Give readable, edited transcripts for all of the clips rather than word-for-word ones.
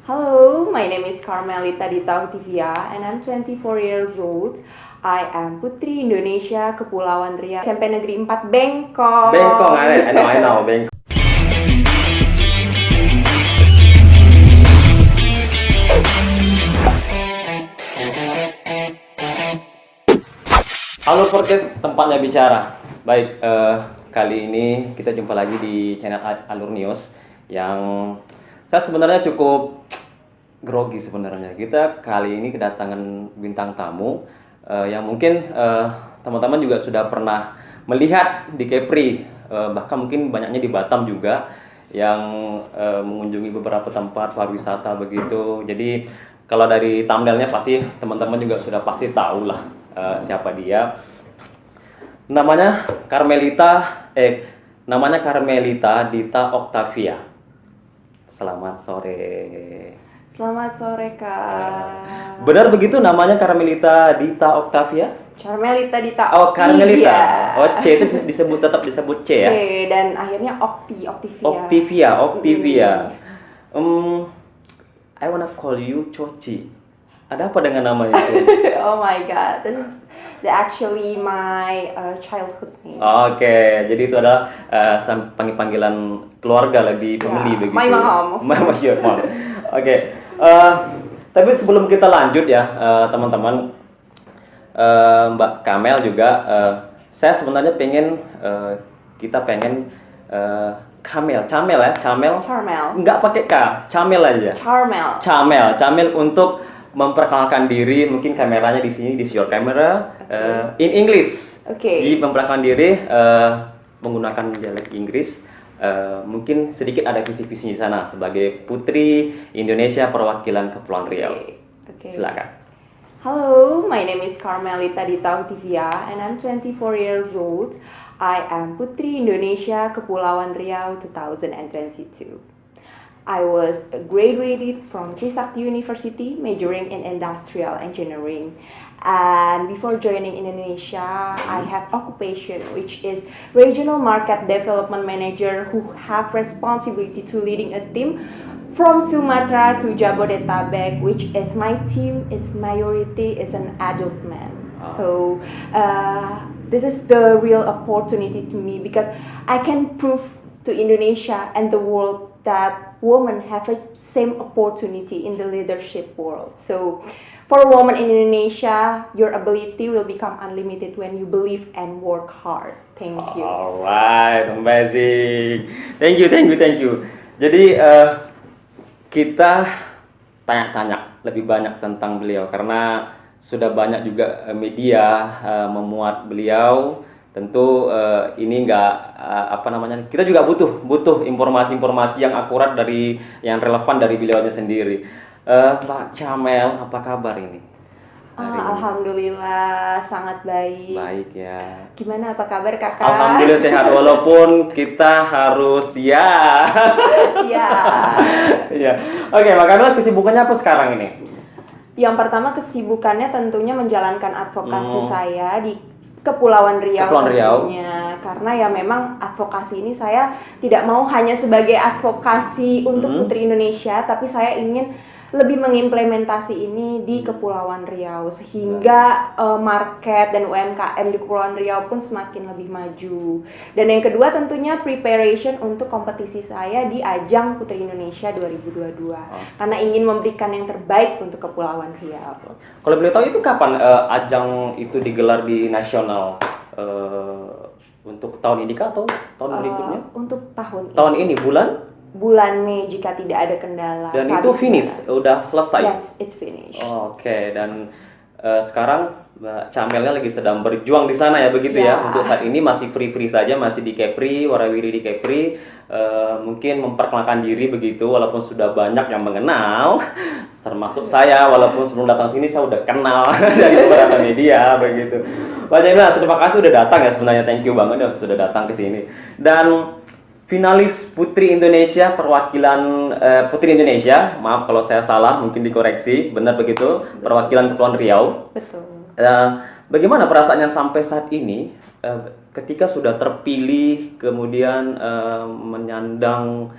Hello, my name is Carmelita Dita Utivia and I'm 24 years old. I am Putri Indonesia Kepulauan Riau, SMP Negeri 4 Bengkok. Bengkok, I know, Bengkok. Halo podcast tempatnya bicara. Baik, kali ini kita jumpa lagi di channel Alur News yang saya sebenarnya cukup grogi sebenarnya. Kita kali ini kedatangan bintang tamu yang mungkin teman-teman juga sudah pernah melihat di Kepri, bahkan mungkin banyaknya di Batam juga yang mengunjungi beberapa tempat pariwisata begitu. Jadi kalau dari thumbnailnya pasti teman-teman juga sudah pasti tahu lah siapa dia. Namanya Carmelita Dita Octavia. Selamat sore. Selamat sore, Kak. Benar begitu namanya Carmelita Dita Octavia? Carmelita Dita Oh, Carmelita. Octavia. Oh, C itu tetap disebut C ya? C dan akhirnya Octavia. Octavia. I wanna call you Coci. Ada apa dengan nama itu? Oh my god, this is actually my childhood name. Oke, jadi itu adalah panggilan keluarga lebih family begitu. My mom. Your mom. Oke. Tapi sebelum kita lanjut ya, teman-teman, Mbak Kamel juga, saya sebenarnya kita pengen Camel ya, Camel. Nggak pakai K, Camel aja. Camel untuk memperkenalkan diri, mungkin kameranya di sini, this your camera, in English. Jadi memperkenalkan diri menggunakan dialek Inggris. Mungkin sedikit ada visi-visi di sana sebagai Putri Indonesia perwakilan Kepulauan Riau. Silakan. Hello, my name is Carmelita Dita Utivia and I'm 24 years old. I am Putri Indonesia Kepulauan Riau 2022. I was graduated from Trisakti University, majoring in industrial engineering. And before joining Indonesia, I have occupation, which is regional market development manager, who have responsibility to leading a team from Sumatra to Jabodetabek, which is my team is majority is an adult man. So this is the real opportunity to me because I can prove to Indonesia and the world that women have a same opportunity in the leadership world. So for a woman in Indonesia, your ability will become unlimited when you believe and work hard. Thank you. Alright, amazing. Thank you. Jadi kita tanya-tanya lebih banyak tentang beliau karena sudah banyak juga media memuat beliau. Tentu ini kita juga butuh informasi-informasi yang akurat yang relevan dari beliaunya sendiri. Pak Camel, apa kabar ini? Alhamdulillah sangat baik. Baik ya. Gimana, apa kabar Kakak? Alhamdulillah sehat, walaupun kita harus ya. Oke, Pak Camel, kesibukannya apa sekarang ini? Yang pertama kesibukannya tentunya menjalankan advokasi saya di Kepulauan Riau tentunya. Karena ya memang advokasi ini saya tidak mau hanya sebagai advokasi untuk Putri Indonesia, tapi saya ingin lebih mengimplementasi ini di Kepulauan Riau sehingga market dan UMKM di Kepulauan Riau pun semakin lebih maju. Dan yang kedua tentunya preparation untuk kompetisi saya di ajang Putri Indonesia 2022 karena ingin memberikan yang terbaik untuk Kepulauan Riau. Kalau boleh tahu itu kapan ajang itu digelar di nasional? Untuk tahun ini kah atau tahun berikutnya? Untuk tahun ini bulan Mei jika tidak ada kendala. Dan itu finish, udah selesai? Yes, it's finished. Oke, dan sekarang Mbak Camelnya lagi sedang berjuang di sana ya, begitu ya? Untuk saat ini masih free saja, masih di Kepri, warawiri di Kepri. Mungkin memperkenalkan diri begitu, walaupun sudah banyak yang mengenal, termasuk saya, walaupun sebelum datang sini saya udah kenal dari beberapa media begitu. Mbak Camel, terima kasih udah datang ya, sebenarnya thank you banget ya sudah datang ke sini. Dan finalis Putri Indonesia perwakilan Putri Indonesia, maaf kalau saya salah, mungkin dikoreksi, benar begitu, perwakilan Kepulauan Riau. Betul. Bagaimana perasaannya sampai saat ini ketika sudah terpilih, kemudian menyandang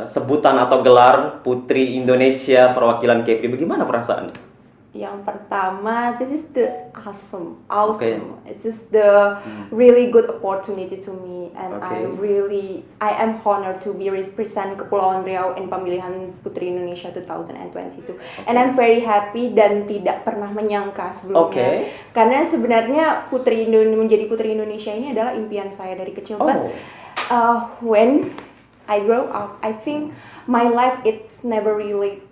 sebutan atau gelar Putri Indonesia perwakilan Kepri. Bagaimana perasaannya? Yang pertama, this is the awesome. Okay. It's just the really good opportunity to me, and Okay. I am honored to be represent Kepulauan Riau in pemilihan Putri Indonesia 2022. And I'm very happy dan tidak pernah menyangka sebelumnya. Okay. Karena sebenarnya menjadi Putri Indonesia ini adalah impian saya dari kecil. Oh. But when I grow up, I think my life it's never really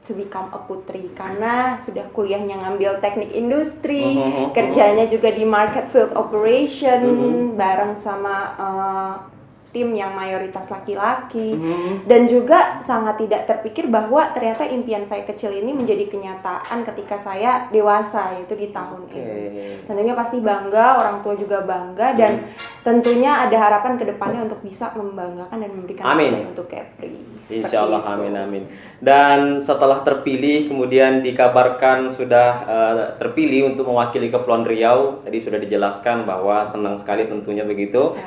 to become a putri, karena sudah kuliahnya ngambil teknik industri, kerjanya juga di market field operation bareng sama tim yang mayoritas laki-laki, dan juga sangat tidak terpikir bahwa ternyata impian saya kecil ini menjadi kenyataan ketika saya dewasa, yaitu di tahun ini. Tentunya pasti bangga, orang tua juga bangga, dan tentunya ada harapan ke depannya untuk bisa membanggakan dan memberikan terbaik untuk Kepri. Insya Allah, amin amin. Dan setelah terpilih, kemudian dikabarkan sudah terpilih untuk mewakili Kepulauan Riau. Tadi sudah dijelaskan bahwa senang sekali tentunya begitu.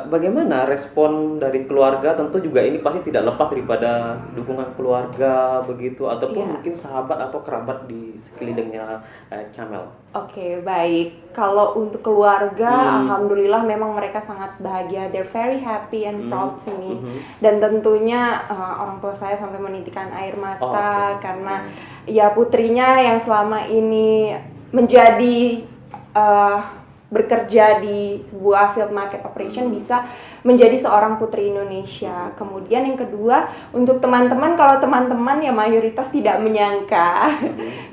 Bagaimana respon dari keluarga? Tentu juga ini pasti tidak lepas daripada dukungan keluarga begitu, ataupun mungkin sahabat atau kerabat di sekelilingnya Kamel. Oke, baik. Kalau untuk keluarga, alhamdulillah memang mereka sangat bahagia. They're very happy and proud to me. Dan tentunya orang tua saya sampai menitikkan air mata karena ya putrinya yang selama ini menjadi bekerja di sebuah field market operation bisa menjadi seorang putri Indonesia. Kemudian yang kedua, untuk teman-teman, kalau teman-teman ya mayoritas tidak menyangka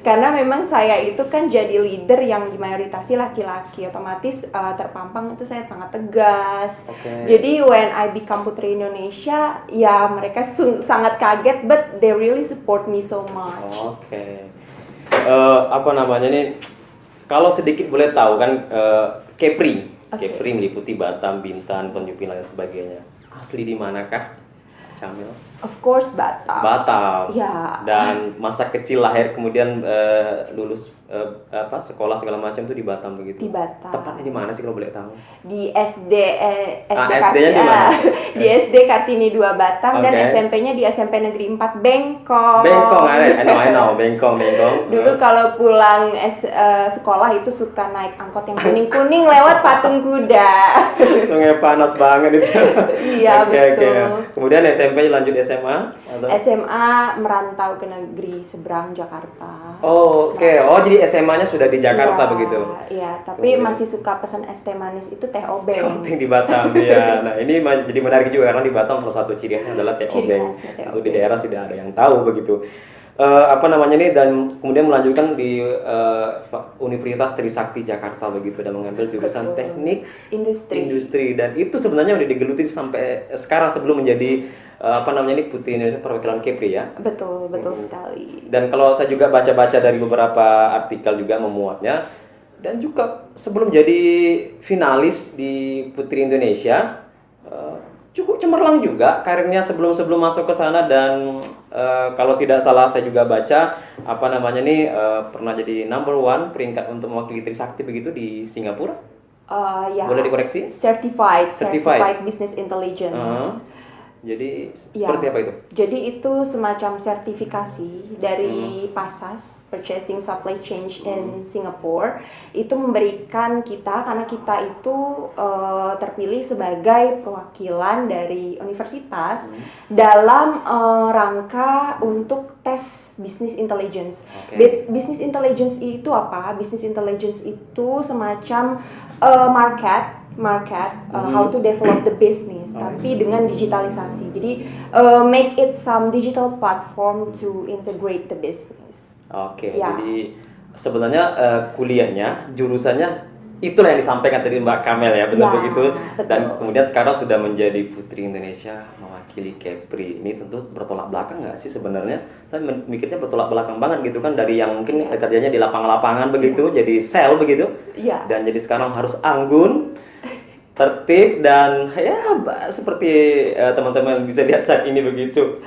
karena memang saya itu kan jadi leader yang dimayoritasi laki-laki, otomatis terpampang itu saya sangat tegas. Jadi when I become Putri Indonesia, ya mereka sangat kaget, but they really support me so much. Apa namanya nih? Kalau sedikit boleh tahu kan, Kepri meliputi Batam, Bintan, Tanjung dan sebagainya. Asli di manakah, Kamel? Of course Batam. Ya. Dan masa kecil lahir kemudian lulus sekolah segala macam itu di Batam begitu. Di Batam. Tepatnya di mana sih kalau boleh tahu? Di SD SD-nya di mana? Di SD Kartini 2 Batam, dan SMP-nya di SMP Negeri 4 Bengkong. I know, Bengkong. Dulu kalau pulang sekolah itu suka naik angkot yang kuning-kuning lewat patung kuda. Sungai panas banget itu. Iya, betul. Kemudian SMP lanjut SMA? Atau? SMA merantau ke negeri seberang Jakarta. Jadi SMA-nya sudah di Jakarta begitu? Iya, tapi masih suka pesan es teh manis itu teh obeng. Teh obeng di Batam, ya. Nah, ini jadi menarik juga karena di Batam salah satu ciri khasnya adalah teh obeng. Itu di daerah sudah ada yang tahu begitu. Dan kemudian melanjutkan di Universitas Trisakti Jakarta begitu, dan mengambil jurusan teknik industri, dan itu sebenarnya udah digeluti sampai sekarang sebelum menjadi Putri Indonesia perwakilan Kepri ya. Betul sekali. Dan kalau saya juga baca-baca dari beberapa artikel juga memuatnya, dan juga sebelum jadi finalis di Putri Indonesia, cukup cemerlang juga karirnya sebelum masuk ke sana, dan kalau tidak salah saya juga baca pernah jadi number 1 peringkat untuk mewakili Trisakti begitu di Singapura. Boleh dikoreksi? Certified Business Intelligence. Jadi seperti apa itu? Jadi itu semacam sertifikasi dari PASAS, Purchasing Supply Chain in Singapore. Itu memberikan kita, karena kita itu terpilih sebagai perwakilan dari universitas dalam rangka untuk tes business intelligence. Business intelligence itu apa? Business intelligence itu semacam market how to develop the business, tapi dengan digitalisasi. Jadi make it some digital platform to integrate the business. Jadi sebenarnya kuliahnya, jurusannya itulah yang disampaikan tadi Mbak Kamel ya, benar begitu. Betul. Dan kemudian sekarang sudah menjadi Putri Indonesia mewakili Kepri. Ini tentu bertolak belakang nggak sih sebenarnya? Saya mikirnya bertolak belakang banget gitu kan, dari yang mungkin kerjanya di lapangan-lapangan begitu, jadi sel begitu, dan jadi sekarang harus anggun, tertib, dan ya seperti teman-teman bisa lihat saat ini begitu.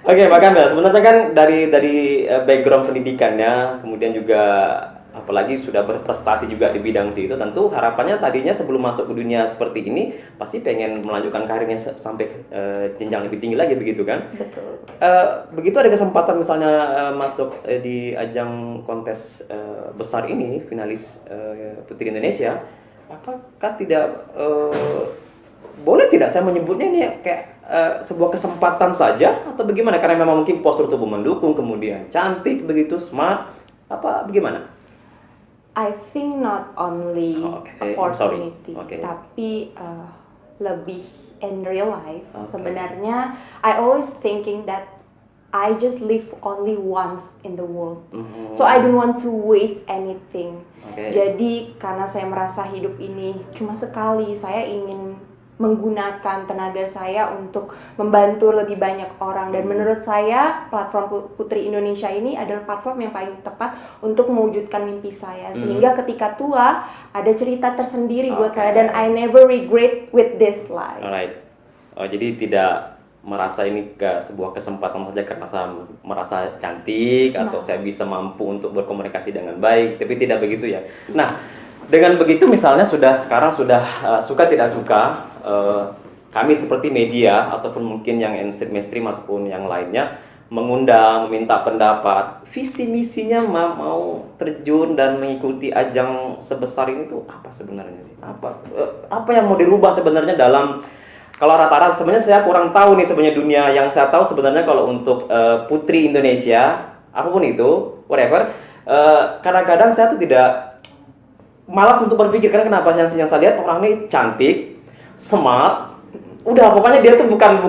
Mbak Kamel, sebenarnya kan dari background pendidikannya, kemudian juga apalagi sudah berprestasi juga di bidang situ, tentu harapannya tadinya sebelum masuk ke dunia seperti ini pasti pengen melanjutkan karirnya sampai jenjang lebih tinggi lagi begitu kan? Betul. Begitu ada kesempatan misalnya masuk di ajang kontes besar ini, finalis Putri Indonesia, apakah tidak boleh tidak saya menyebutnya ini kayak sebuah kesempatan saja atau bagaimana? Karena memang mungkin postur tubuh mendukung, kemudian cantik begitu, smart, apa bagaimana? I think not only Okay, I'm sorry. opportunity, Okay. tapi lebih in real life. Okay. Sebenarnya, I always thinking that I just live only once in the world, so I don't want to waste anything. Okay. Jadi karena saya merasa hidup ini cuma sekali, saya ingin menggunakan tenaga saya untuk membantu lebih banyak orang, dan menurut saya platform Putri Indonesia ini adalah platform yang paling tepat untuk mewujudkan mimpi saya, sehingga ketika tua ada cerita tersendiri buat saya, dan I never regret with this life. Alright. Oh, jadi tidak merasa ini ke sebuah kesempatan saja karena saya merasa cantik atau saya bisa mampu untuk berkomunikasi dengan baik, tapi tidak begitu ya. Nah, dengan begitu misalnya sekarang sudah suka tidak suka kami seperti media ataupun mungkin yang mainstream ataupun yang lainnya mengundang, minta pendapat, visi misinya mau terjun dan mengikuti ajang sebesar ini tuh apa sebenarnya sih? Apa yang mau dirubah sebenarnya dalam, kalau rata-rata sebenarnya saya kurang tahu nih sebenarnya dunia. Yang saya tahu sebenarnya kalau untuk Putri Indonesia apapun itu whatever, kadang-kadang saya tuh tidak malas untuk berpikir, karena kenapa yang saya lihat orang ini cantik, smart, udah pokoknya dia tuh bukan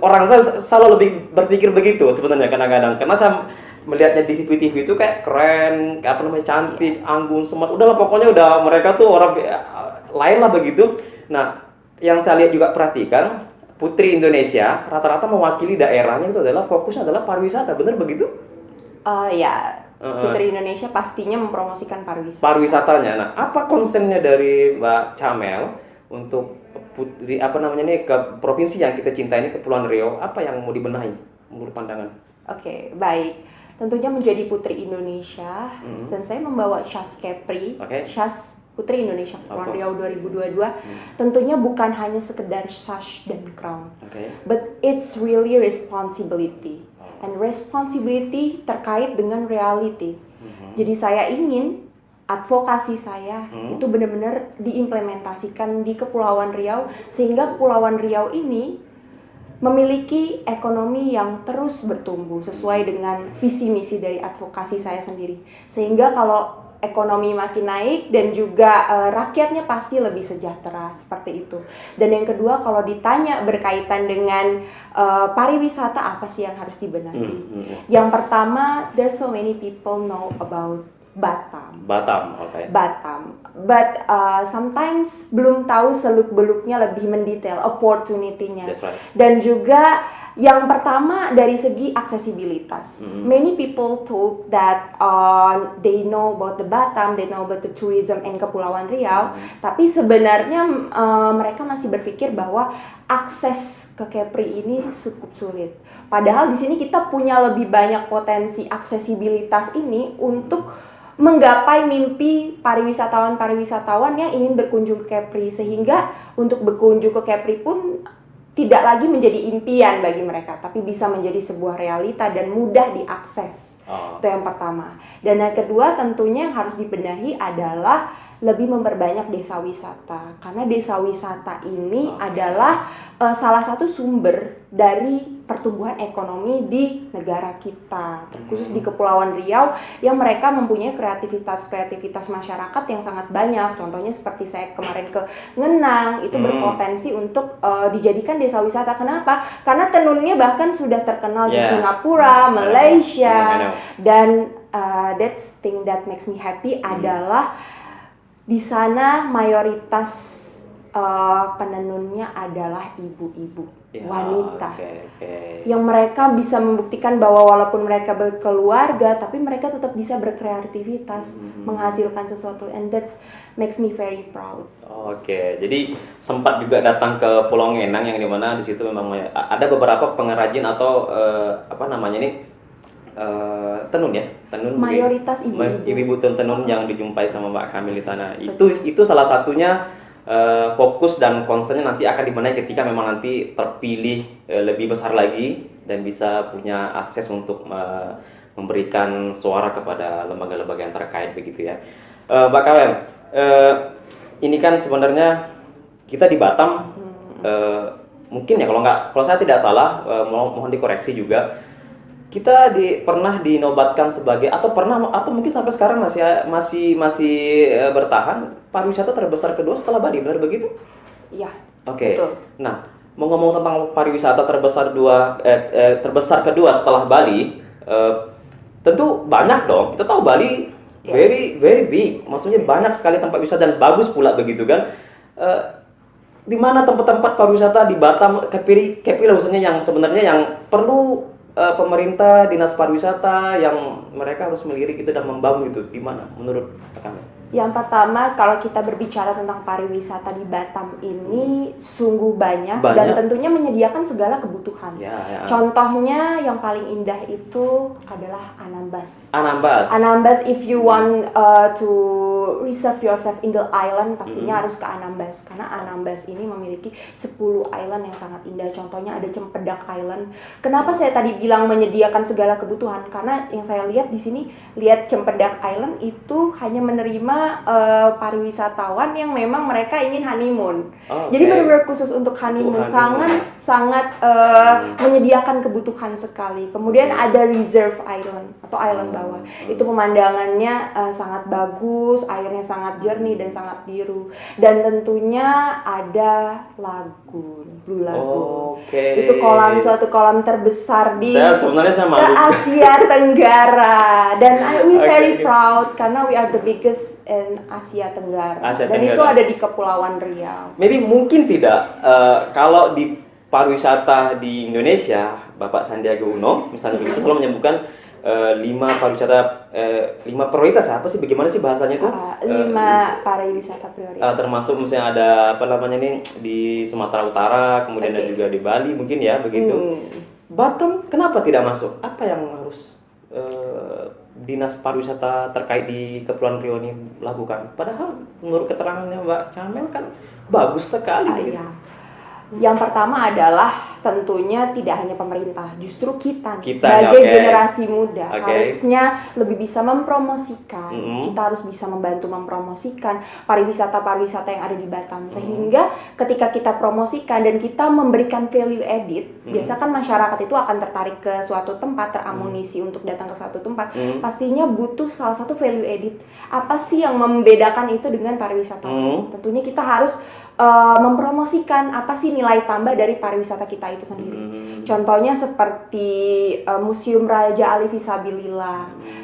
orang. Saya selalu lebih berpikir begitu sebenarnya kadang-kadang, karena saya melihatnya di TV itu kayak keren, kayak apa namanya, cantik, anggun, smart, udahlah pokoknya udah mereka tuh orang lain lah begitu. Nah, yang saya lihat juga perhatikan Putri Indonesia rata-rata mewakili daerahnya itu adalah fokusnya adalah pariwisata, bener begitu? Ya, Putri Indonesia pastinya mempromosikan pariwisata. Pariwisatanya. Nah, apa konsennya dari Mbak Camel untuk Putri apa namanya nih ke provinsi yang kita cintai ini, Kepulauan Riau, apa yang mau dibenahi menurut pandangan? Oke, baik. Tentunya menjadi Putri Indonesia, dan saya membawa Shas Kepri, Shas Putri Indonesia Kepulauan Riau 2022, tentunya bukan hanya sekedar sash dan crown, but it's really responsibility. And responsibility terkait dengan reality. Jadi saya ingin advokasi saya itu benar-benar diimplementasikan di Kepulauan Riau, sehingga Kepulauan Riau ini memiliki ekonomi yang terus bertumbuh sesuai dengan visi misi dari advokasi saya sendiri. Sehingga kalau ekonomi makin naik dan juga rakyatnya pasti lebih sejahtera, seperti itu. Dan yang kedua, kalau ditanya berkaitan dengan pariwisata, apa sih yang harus dibenahi? Yang pertama, there's so many people know about Batam. But sometimes belum tahu seluk-beluknya, lebih mendetail opportunity-nya. That's right. Dan juga yang pertama dari segi aksesibilitas. Many people told that they know about the Batam, they know about the tourism in Kepulauan Riau, tapi sebenarnya mereka masih berpikir bahwa akses ke Kepri ini cukup sulit. Padahal di sini kita punya lebih banyak potensi aksesibilitas ini untuk menggapai mimpi pariwisatawan yang ingin berkunjung ke Kepri, sehingga untuk berkunjung ke Kepri pun tidak lagi menjadi impian bagi mereka, tapi bisa menjadi sebuah realita dan mudah diakses. Itu yang pertama. Dan yang kedua, tentunya yang harus dibenahi adalah lebih memperbanyak desa wisata, karena desa wisata ini adalah salah satu sumber dari pertumbuhan ekonomi di negara kita, terkhusus di Kepulauan Riau yang mereka mempunyai kreativitas masyarakat yang sangat banyak. Contohnya seperti saya kemarin ke Ngenang, itu berpotensi untuk dijadikan desa wisata. Kenapa? Karena tenunnya bahkan sudah terkenal di Singapura, Malaysia, dan that's thing that makes me happy adalah di sana mayoritas penenunnya adalah ibu-ibu, wanita, yang mereka bisa membuktikan bahwa walaupun mereka berkeluarga, tapi mereka tetap bisa berkreativitas, menghasilkan sesuatu, and that makes me very proud. Jadi sempat juga datang ke Pulau Ngenang yang dimana di situ memang ada beberapa pengrajin atau apa namanya ini, tenun ya, tenun Mayoritas ibu-ibu. ibu-ibu tenun yang dijumpai sama Mbak Kamil di sana. Itu salah satunya fokus dan concernnya nanti akan dibenahi ketika memang nanti terpilih lebih besar lagi dan bisa punya akses untuk memberikan suara kepada lembaga-lembaga yang terkait begitu ya. Mbak Kamil, ini kan sebenarnya kita di Batam mungkin ya kalau saya tidak salah, mohon dikoreksi juga. Kita pernah dinobatkan sebagai atau mungkin sampai sekarang masih bertahan pariwisata terbesar kedua setelah Bali, benar begitu? Iya. Oke. Betul. Nah, mau ngomong tentang pariwisata terbesar kedua setelah Bali, tentu banyak dong. Kita tahu Bali very very big, maksudnya banyak sekali tempat wisata dan bagus pula begitu kan. Di mana tempat-tempat pariwisata di Batam, Kepri khususnya yang sebenarnya yang perlu pemerintah, dinas pariwisata yang mereka harus melirik itu dan membangun itu, di mana menurut kami? Yang pertama, kalau kita berbicara tentang pariwisata di Batam ini sungguh banyak. Dan tentunya menyediakan segala kebutuhan. Ya. Contohnya yang paling indah itu adalah Anambas. Anambas, if you want to reserve yourself in the island, pastinya harus ke Anambas. Karena Anambas ini memiliki 10 island yang sangat indah. Contohnya ada Cempedak Island. Kenapa saya tadi bilang menyediakan segala kebutuhan? Karena yang saya lihat di sini, lihat Cempedak Island itu hanya menerima pariwisatawan yang memang mereka ingin honeymoon. Jadi benar-benar khusus untuk honeymoon, sangat menyediakan kebutuhan sekali. Kemudian ada Reserve Island atau island bawah. Itu pemandangannya sangat bagus, airnya sangat jernih dan sangat biru. Dan tentunya ada Blue Lagoon. Itu suatu kolam terbesar di se-Asia Tenggara. Dan we very proud karena we are the biggest in Asia Tenggara. Dan itu ada di Kepulauan Riau. Maybe mungkin tidak kalau di pariwisata di Indonesia, Bapak Sandiaga Uno misalnya begitu selalu menyebutkan 5 prioritas, apa sih, bagaimana sih bahasanya itu? 5 pariwisata prioritas. Termasuk misalnya ada di Sumatera Utara, kemudian ada juga di Bali mungkin ya begitu. Batam kenapa tidak masuk? Apa yang harus dinas pariwisata terkait di Kepulauan Riau ini lakukan? Padahal menurut keterangannya Mbak Kamil kan bagus sekali. Iya. Yang pertama adalah tentunya tidak hanya pemerintah, justru kita sebagai generasi muda harusnya lebih bisa mempromosikan. Kita harus bisa membantu mempromosikan pariwisata yang ada di Batam, sehingga ketika kita promosikan dan kita memberikan value added, biasa kan masyarakat itu akan tertarik ke suatu tempat, teramunisi untuk datang ke suatu tempat. Pastinya butuh salah satu value added. Apa sih yang membedakan itu dengan pariwisata? Tentunya kita harus mempromosikan apa sih nilai tambah dari pariwisata kita itu sendiri. Contohnya seperti Museum Raja Ali Visabilillah.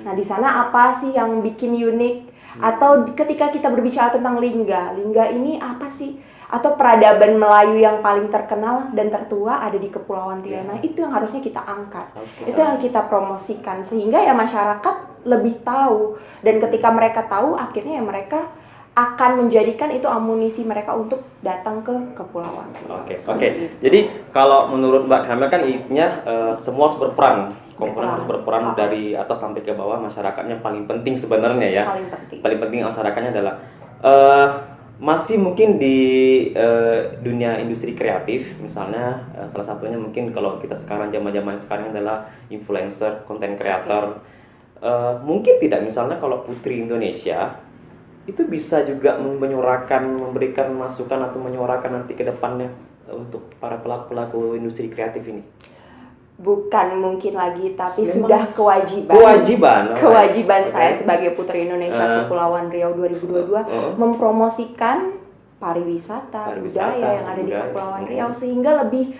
Nah, di sana apa sih yang bikin unik? Atau ketika kita berbicara tentang Lingga ini apa sih? Atau peradaban Melayu yang paling terkenal dan tertua ada di Kepulauan Riau. Nah, itu yang harusnya kita angkat. Itu yang kita promosikan sehingga ya masyarakat lebih tahu, dan ketika mereka tahu akhirnya ya mereka akan menjadikan itu amunisi mereka untuk datang ke Kepulauan. Oke. Jadi kalau menurut Mbak Kamil kan intinya semua harus berperan, komponen harus berperan dari atas sampai ke bawah. Masyarakatnya paling penting sebenarnya ya. Paling penting masyarakatnya adalah masih mungkin di dunia industri kreatif misalnya, salah satunya mungkin kalau kita sekarang zaman sekarang adalah influencer, content creator. Mungkin tidak, misalnya kalau Putri Indonesia itu bisa juga memberikan masukan atau menyuarakan nanti ke depannya untuk para pelaku industri kreatif ini. Bukan mungkin lagi, tapi sudah kewajiban saya sebagai Putri Indonesia Kepulauan Riau 2022 mempromosikan pariwisata budaya yang ada di Kepulauan Riau sehingga lebih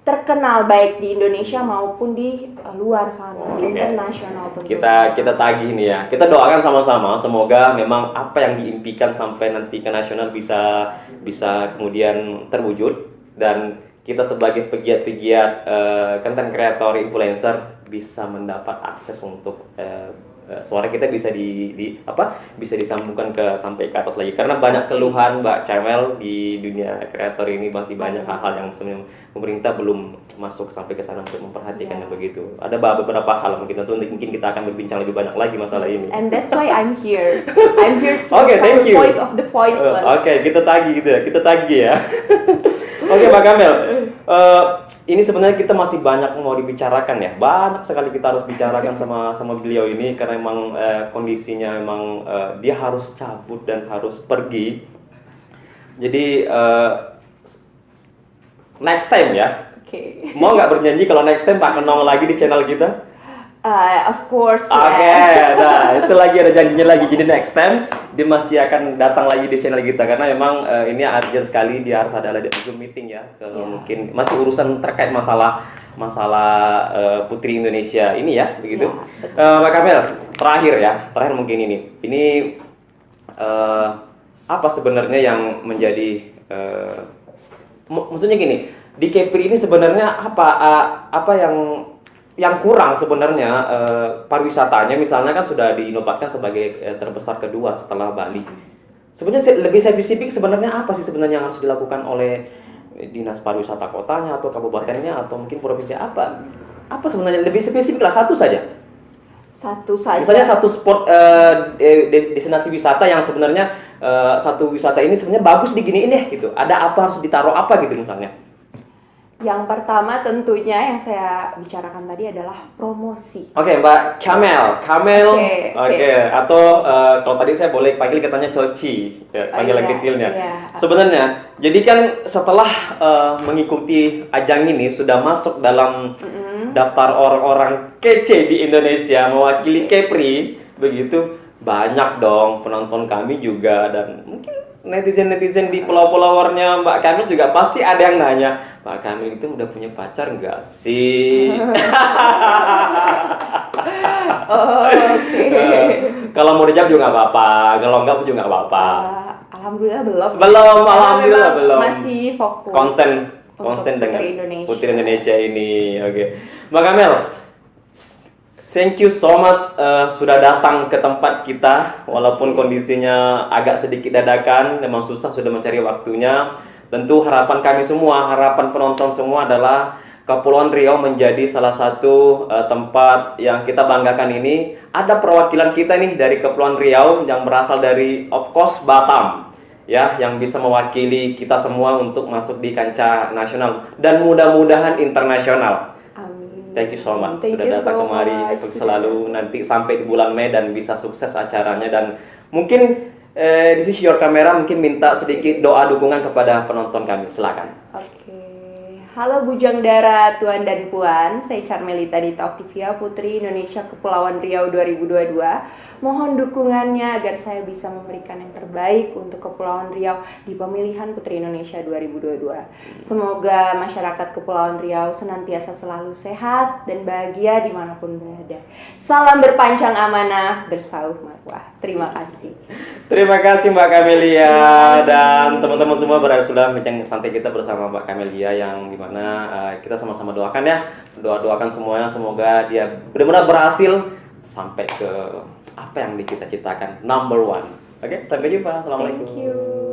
terkenal baik di Indonesia maupun di luar sana, di internasional tentunya. Kita tagih nih ya. Kita doakan sama-sama semoga memang apa yang diimpikan sampai nanti ke nasional bisa kemudian terwujud, dan kita sebagai pegiat-pegiat content creator, influencer bisa mendapat akses untuk suara kita bisa bisa disambungkan sampai ke atas lagi, karena banyak keluhan Mbak Kamel di dunia kreator ini, masih banyak hal-hal yang sebenarnya pemerintah belum masuk sampai ke sana untuk memperhatikannya begitu. Ada beberapa hal mungkin kita akan berbincang lebih banyak lagi masalah ini. And that's why I'm here. I'm here to Thank become the you. voice of the voiceless. Kita tagih ya. Oke, Mbak Kamel, ini sebenarnya kita masih banyak mau dibicarakan ya, banyak sekali kita harus bicarakan sama beliau ini, karena emang kondisinya emang dia harus cabut dan harus pergi. Jadi next time ya, mau nggak berjanji kalau next time Pak nongol lagi di channel kita? Of course. Nah itu lagi ada janjinya lagi. Jadi next time dia masih akan datang lagi di channel kita, karena memang ini urgent sekali, dia harus ada Zoom meeting ya. Mungkin masih urusan terkait masalah Putri Indonesia ini ya, begitu. Mbak Kamel, terakhir mungkin ini apa sebenarnya yang menjadi maksudnya gini, di Kepri ini sebenarnya apa yang kurang sebenarnya, pariwisatanya misalnya kan sudah dinobatkan sebagai terbesar kedua setelah Bali. Sebenarnya lebih spesifik sebenarnya apa sih sebenarnya yang harus dilakukan oleh dinas pariwisata kotanya atau kabupatennya atau mungkin provinsi, apa sebenarnya lebih spesifik lah, satu saja. Misalnya satu spot destinasi wisata yang sebenarnya satu wisata ini sebenarnya bagus diginiin deh gitu. Ada apa, harus ditaruh apa gitu misalnya. Yang pertama tentunya yang saya bicarakan tadi adalah promosi. Mbak Kamel. Atau kalau tadi saya boleh panggil katanya Coci, panggilan kecilnya. Sebenarnya, jadi kan setelah mengikuti ajang ini sudah masuk dalam daftar orang-orang kece di Indonesia mewakili Kepri, begitu banyak dong penonton kami juga, dan mungkin netizen di pulau-pulauannya Mbak Kamel juga pasti ada yang nanya, Mbak Kamel itu udah punya pacar nggak sih? Kalau mau dijawab juga nggak apa-apa, kalau nggak juga nggak apa-apa. Alhamdulillah belum. Alhamdulillah belum. Masih fokus. Konsen dengan Putri Indonesia ini. Mbak Kamel, thank you so much sudah datang ke tempat kita, walaupun kondisinya agak sedikit dadakan, memang susah sudah mencari waktunya. Tentu harapan kami semua, harapan penonton semua adalah Kepulauan Riau menjadi salah satu tempat yang kita banggakan ini. Ada perwakilan kita nih dari Kepulauan Riau yang berasal dari, of course, Batam, ya, yang bisa mewakili kita semua untuk masuk di kancah nasional dan mudah-mudahan internasional. Thank you so much sudah datang kemari. Selalu nanti sampai di bulan Mei dan bisa sukses acaranya, dan mungkin this is your camera, mungkin minta sedikit doa dukungan kepada penonton kami. Silakan. Halo Bujang Dara, Tuan dan Puan, saya Carmelita Dita Octavia, Putri Indonesia Kepulauan Riau 2022. Mohon dukungannya agar saya bisa memberikan yang terbaik untuk Kepulauan Riau di pemilihan Putri Indonesia 2022. Semoga masyarakat Kepulauan Riau senantiasa selalu sehat dan bahagia dimanapun berada. Salam berpanjang amanah, bersauh marwah. Terima kasih. Terima kasih Mbak Kamelia dan teman-teman semua, sudah bincang santai kita bersama Mbak Kamelia, yang dimana kita sama-sama doakan ya, doakan semuanya, semoga dia benar-benar berhasil sampai ke apa yang dicita-citakan, number one. Sampai jumpa. Assalamualaikum. Thank you.